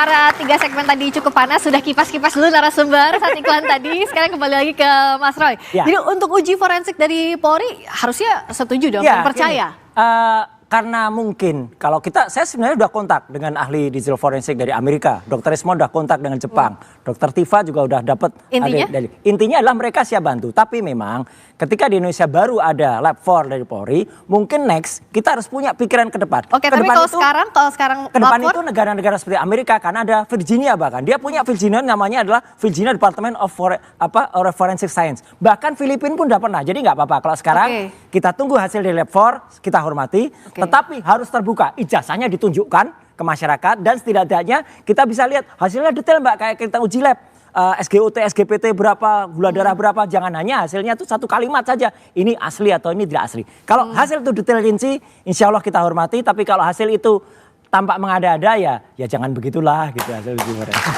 karena 3 segmen tadi cukup panas, sudah kipas-kipas dulu narasumber saat iklan tadi. Sekarang kembali lagi ke Mas Roy. Ya. Jadi untuk uji forensik dari Polri harusnya setuju dong, Ya, percaya. Karena mungkin kalau saya sebenarnya udah kontak dengan ahli digital forensik dari Amerika, Dr. Ismond udah kontak dengan Jepang, Dr. Tifa juga udah dapat. Intinya adalah mereka siap bantu. Tapi memang ketika di Indonesia baru ada lab 4 dari Polri, mungkin next kita harus punya pikiran ke depan. Oke, tapi kalau sekarang ke depan itu negara-negara seperti Amerika, karena ada Virginia bahkan dia punya Virginia namanya adalah Virginia Department of Forensic Science. Bahkan Filipina pun udah pernah. Jadi nggak apa-apa kalau sekarang kita tunggu hasil dari lab 4, kita hormati. Tetapi harus terbuka, ijazahnya ditunjukkan ke masyarakat dan setidaknya kita bisa lihat hasilnya detail Mbak, kayak kita uji lab. SGOT, SGPT berapa, gula darah berapa, jangan hanya hasilnya itu satu kalimat saja, ini asli atau ini tidak asli. Kalau hasil itu detail rinci, insya Allah kita hormati, tapi kalau hasil itu tampak mengada-ada ya jangan begitulah gitu hasil uji forensik.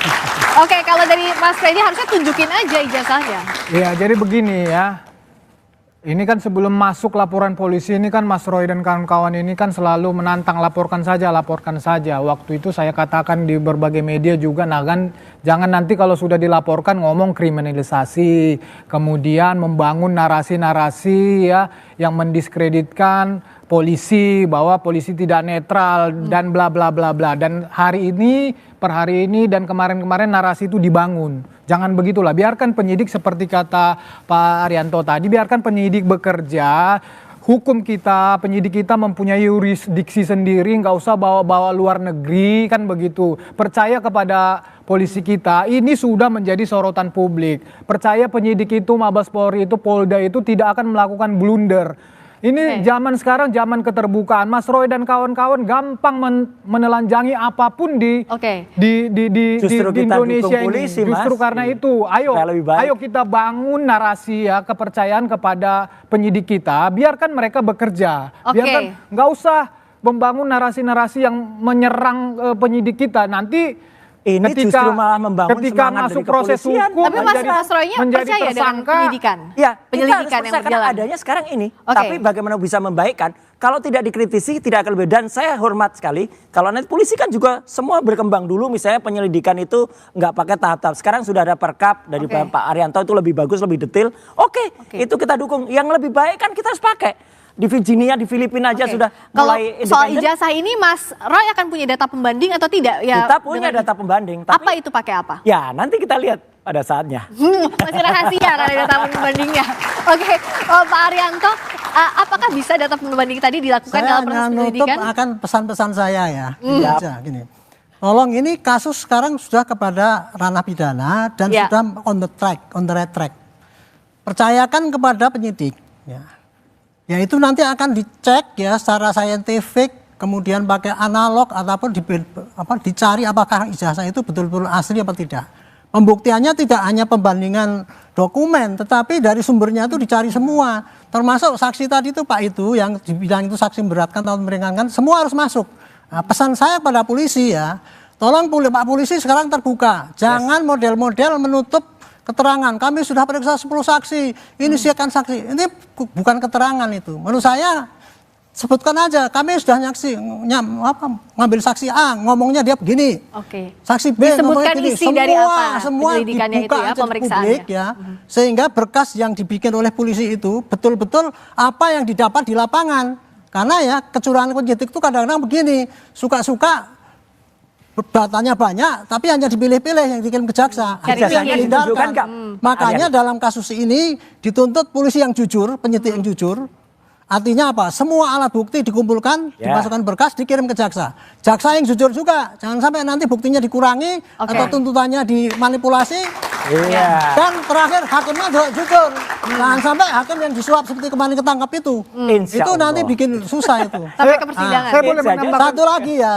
Oke, kalau dari Mas Freddy harusnya tunjukin aja ijazahnya. Iya, jadi begini ya. Ini kan sebelum masuk laporan polisi ini kan Mas Roy dan kawan-kawan ini kan selalu menantang laporkan saja. Waktu itu saya katakan di berbagai media juga, nah kan jangan nanti kalau sudah dilaporkan ngomong kriminalisasi, kemudian membangun narasi-narasi ya yang mendiskreditkan polisi, bahwa polisi tidak netral dan bla bla bla bla. Dan per hari ini dan kemarin-kemarin narasi itu dibangun. Jangan begitulah, biarkan penyidik seperti kata Pak Arianto tadi, biarkan penyidik bekerja. Hukum kita, penyidik kita mempunyai yurisdiksi sendiri, nggak usah bawa-bawa luar negeri, kan begitu. Percaya kepada polisi kita, ini sudah menjadi sorotan publik. Percaya penyidik itu, Mabes Polri itu, Polda itu tidak akan melakukan blunder. Ini zaman sekarang, zaman keterbukaan. Mas Roy dan kawan-kawan gampang menelanjangi apapun di Indonesia polisi, ini. Justru Mas. karena itu, ayo kita bangun narasi ya, kepercayaan kepada penyidik kita. Biarkan mereka bekerja. Biarkan, nggak usah membangun narasi-narasi yang menyerang penyidik kita. Nanti ini justru malah membangun ketika masuk proses hukum, tapi Mas Roy-nya percaya dengan penyidikan? Ya, penyelidikan yang berjalan. Adanya sekarang ini. Tapi bagaimana bisa membaikkan? Kalau tidak dikritisi tidak akan lebih. Dan saya hormat sekali, kalau nanti polisi kan juga semua berkembang dulu. Misalnya penyelidikan itu nggak pakai tahap-tahap. Sekarang sudah ada perkap dari Pak Arianto itu lebih bagus, lebih detail. Itu kita dukung. Yang lebih baik kan kita harus pakai. Di Virginia, di Filipina aja sudah mulai independen. Soal ijazah ini Mas Roy akan punya data pembanding atau tidak? Ya, kita punya data pembanding. Tapi, apa itu pakai apa? Ya nanti kita lihat pada saatnya. Masih rahasia kan ada data pembandingnya. Oke, Pak Arianto, apakah bisa data pembanding tadi dilakukan dalam proses penyelidikan? Saya akan pesan-pesan saya ya. Gini. Tolong, ini kasus sekarang sudah kepada ranah pidana dan sudah on the right track. Percayakan kepada penyidik. Ya itu nanti akan dicek ya secara saintifik, kemudian pakai analog ataupun dicari apakah ijazah itu betul-betul asli apa tidak. Pembuktiannya tidak hanya pembandingan dokumen, tetapi dari sumbernya itu dicari semua. Termasuk saksi tadi itu Pak itu yang dibilang itu saksi memberatkan atau meringankan, semua harus masuk. Nah, pesan saya pada polisi ya, tolong Pak polisi sekarang terbuka. Jangan model-model menutup keterangan. Kami sudah periksa 10 saksi, ini siapkan saksi. Ini bukan keterangan itu. Menurut saya sebutkan aja, kami sudah ngambil saksi A, ngomongnya dia begini. Saksi B ngomongnya begini. Isi dari apa semua dibuka itu ya, aja di publik ya. Sehingga berkas yang dibikin oleh polisi itu betul-betul apa yang didapat di lapangan. Karena ya kecurangan penyidik itu kadang-kadang begini, suka-suka datanya banyak, tapi hanya dipilih-pilih yang dikirim ke jaksa. Makanya dalam kasus ini dituntut polisi yang jujur, penyidik yang jujur. Artinya apa? Semua alat bukti dikumpulkan, dimasukkan berkas, dikirim ke jaksa. Jaksa yang jujur juga, jangan sampai nanti buktinya dikurangi atau tuntutannya dimanipulasi. Dan terakhir hakimnya juga jujur. Jangan sampai hakim yang disuap seperti kemarin ketangkap itu. Itu nanti bikin susah itu. Sampai ke persidangan. Saya boleh menambahkan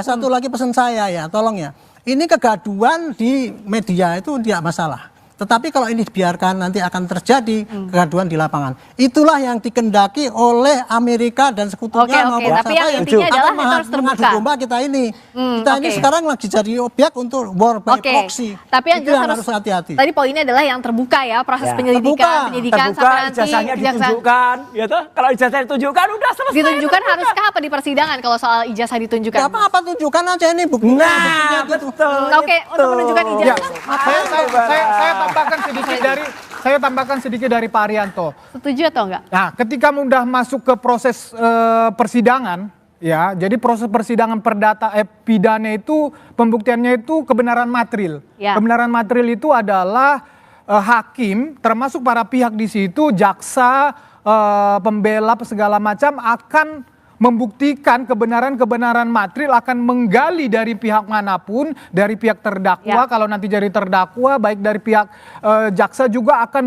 satu lagi pesan saya ya, tolong ya. Ini kegaduhan di media itu tidak masalah. Tetapi kalau ini dibiarkan nanti akan terjadi kegaduhan di lapangan. Itulah yang dikendaki oleh Amerika dan sekutunya maupun tapi yang intinya adalah itu harus terbuka. mengadu domba kita ini. Kita ini sekarang lagi jadi objek untuk war by proxy. Tapi yang itu jelas harus hati-hati. Tadi poinnya adalah yang terbuka ya, proses penyidikan terbuka, sampai nanti ijazahnya ditunjukkan, ya toh? Kalau ijazah ditunjukkan udah selesai. Ditunjukkan haruskah apa di persidangan kalau soal ijazah ditunjukkan? Gak apa-apa, tunjukkan aja ini buktinya. Nah, betul. Oke, untuk menunjukkan ijazah. Saya tambahkan sedikit dari Pak Arianto. Setuju atau enggak? Nah, ketika mudah masuk ke proses persidangan, ya, jadi proses persidangan pidana itu pembuktiannya itu kebenaran material. Ya. Kebenaran material itu adalah hakim, termasuk para pihak di situ, jaksa, pembela, segala macam akan membuktikan kebenaran material, akan menggali dari pihak manapun, dari pihak terdakwa, kalau nanti jadi terdakwa, baik dari pihak jaksa juga akan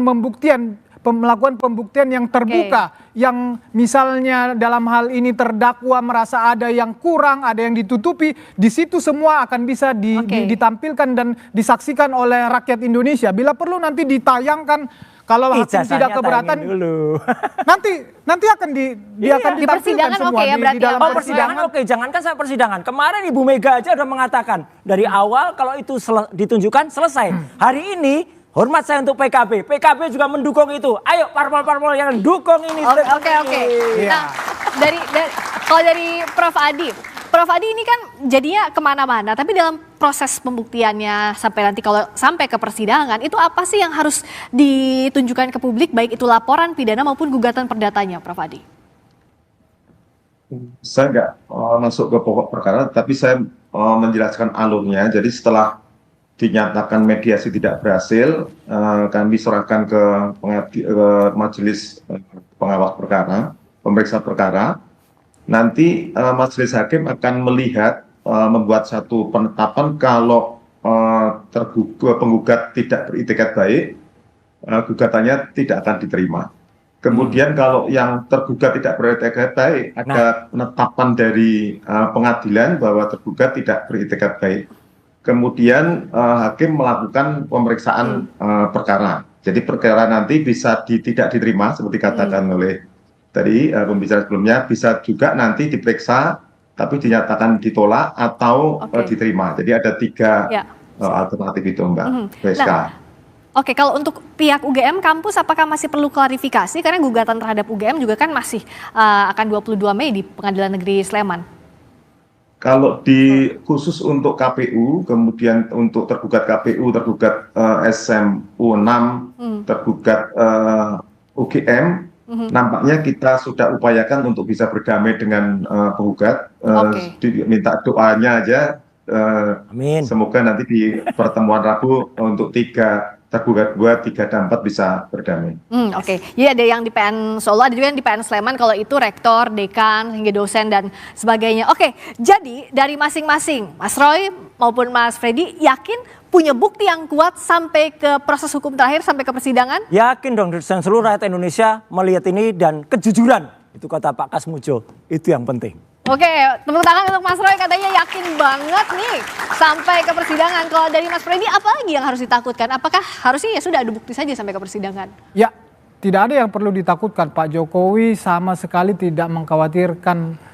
melakukan pembuktian yang terbuka, yang misalnya dalam hal ini terdakwa merasa ada yang kurang, ada yang ditutupi, di situ semua akan bisa ditampilkan dan disaksikan oleh rakyat Indonesia. Bila perlu nanti ditayangkan. Kalau hakim tidak keberatan, nanti akan ditampilkan persidangan semua berarti di dalam persidangan. Jangankan saya persidangan. Kemarin Ibu Mega aja udah mengatakan dari awal kalau itu ditunjukkan selesai. Hari ini hormat saya untuk PKB. PKB juga mendukung itu. Ayo parpol-parpol yang dukung ini. Oke. Nah, kalau dari Prof Adi ini kan jadinya kemana-mana, tapi dalam proses pembuktiannya sampai ke persidangan, itu apa sih yang harus ditunjukkan ke publik, baik itu laporan pidana maupun gugatan perdatanya, Prof Adi? Saya nggak masuk ke pokok perkara, tapi saya menjelaskan alurnya. Jadi setelah dinyatakan mediasi tidak berhasil, kami serahkan ke majelis pengawas perkara, pemeriksa perkara. Nanti majelis hakim akan melihat, membuat satu penetapan kalau penggugat tidak beritikat baik, gugatannya tidak akan diterima. Kemudian kalau yang tergugat tidak beritikat baik, ada penetapan dari pengadilan bahwa tergugat tidak beritikat baik. Kemudian hakim melakukan pemeriksaan perkara. Jadi perkara nanti bisa tidak diterima seperti katakan oleh tadi pembicara sebelumnya, bisa juga nanti diperiksa tapi dinyatakan ditolak atau diterima. Jadi ada 3 alternatif itu, Mbak Veska. Oke, kalau untuk pihak UGM kampus apakah masih perlu klarifikasi karena gugatan terhadap UGM juga kan masih akan 22 Mei di Pengadilan Negeri Sleman? Kalau khusus untuk KPU, kemudian untuk tergugat KPU, tergugat SMU 6, tergugat UGM, nampaknya kita sudah upayakan untuk bisa berdamai dengan penggugat. Minta doanya aja. Amin. Semoga nanti di pertemuan Rabu untuk 3 tergugat 2, 3 dan 4 bisa berdamai. Jadi ada yang di PN Solo, ada juga yang di PN Sleman, kalau itu rektor, dekan, hingga dosen dan sebagainya. Jadi dari masing-masing, Mas Roy maupun Mas Freddy yakin punya bukti yang kuat sampai ke proses hukum terakhir, sampai ke persidangan? Yakin dong, dan seluruh rakyat Indonesia melihat ini dan kejujuran. Itu kata Pak Kasmujo, itu yang penting. Tepuk tangan untuk Mas Roy, katanya yakin banget nih sampai ke persidangan. Kalau dari Mas Freddy, apa lagi yang harus ditakutkan? Apakah harusnya ya sudah ada bukti saja sampai ke persidangan? Ya, tidak ada yang perlu ditakutkan. Pak Jokowi sama sekali tidak mengkhawatirkan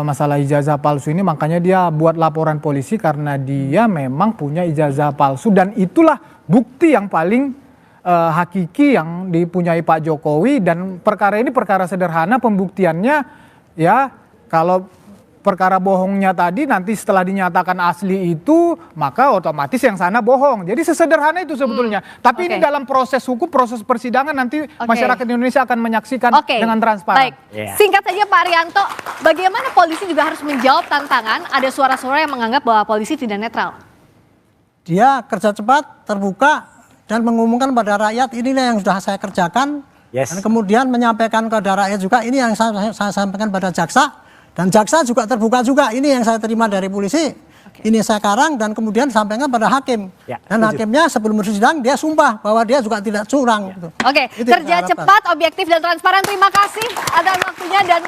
masalah ijazah palsu ini, makanya dia buat laporan polisi karena dia memang punya ijazah palsu dan itulah bukti yang paling hakiki yang dipunyai Pak Jokowi. Dan perkara ini perkara sederhana pembuktiannya, ya. Kalau perkara bohongnya tadi nanti setelah dinyatakan asli itu, maka otomatis yang sana bohong. Jadi sesederhana itu sebetulnya. Tapi ini dalam proses hukum, proses persidangan nanti masyarakat Indonesia akan menyaksikan dengan transparan. Singkat saja Pak Arianto, bagaimana polisi juga harus menjawab tantangan ada suara-suara yang menganggap bahwa polisi tidak netral? Dia kerja cepat, terbuka, dan mengumumkan pada rakyat inilah yang sudah saya kerjakan. Dan kemudian menyampaikan kepada rakyat juga ini yang saya sampaikan pada jaksa. Dan jaksa juga terbuka juga, ini yang saya terima dari polisi, ini saya karang dan kemudian sampaikan pada hakim. Dan hakimnya sebelum bersidang dia sumpah bahwa dia juga tidak curang. Kerja cepat, objektif dan transparan. Terima kasih atas waktunya dan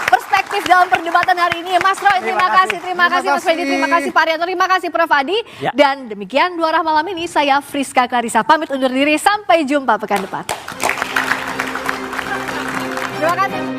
perspektif dalam perdebatan hari ini. Mas Roy, terima kasih Mas Freddy, terima kasih Pak Arianto, terima kasih Prof Adi. Ya. Dan demikian Dua Arah malam ini, saya Friska Clarissa pamit undur diri, sampai jumpa pekan depan. Terima kasih.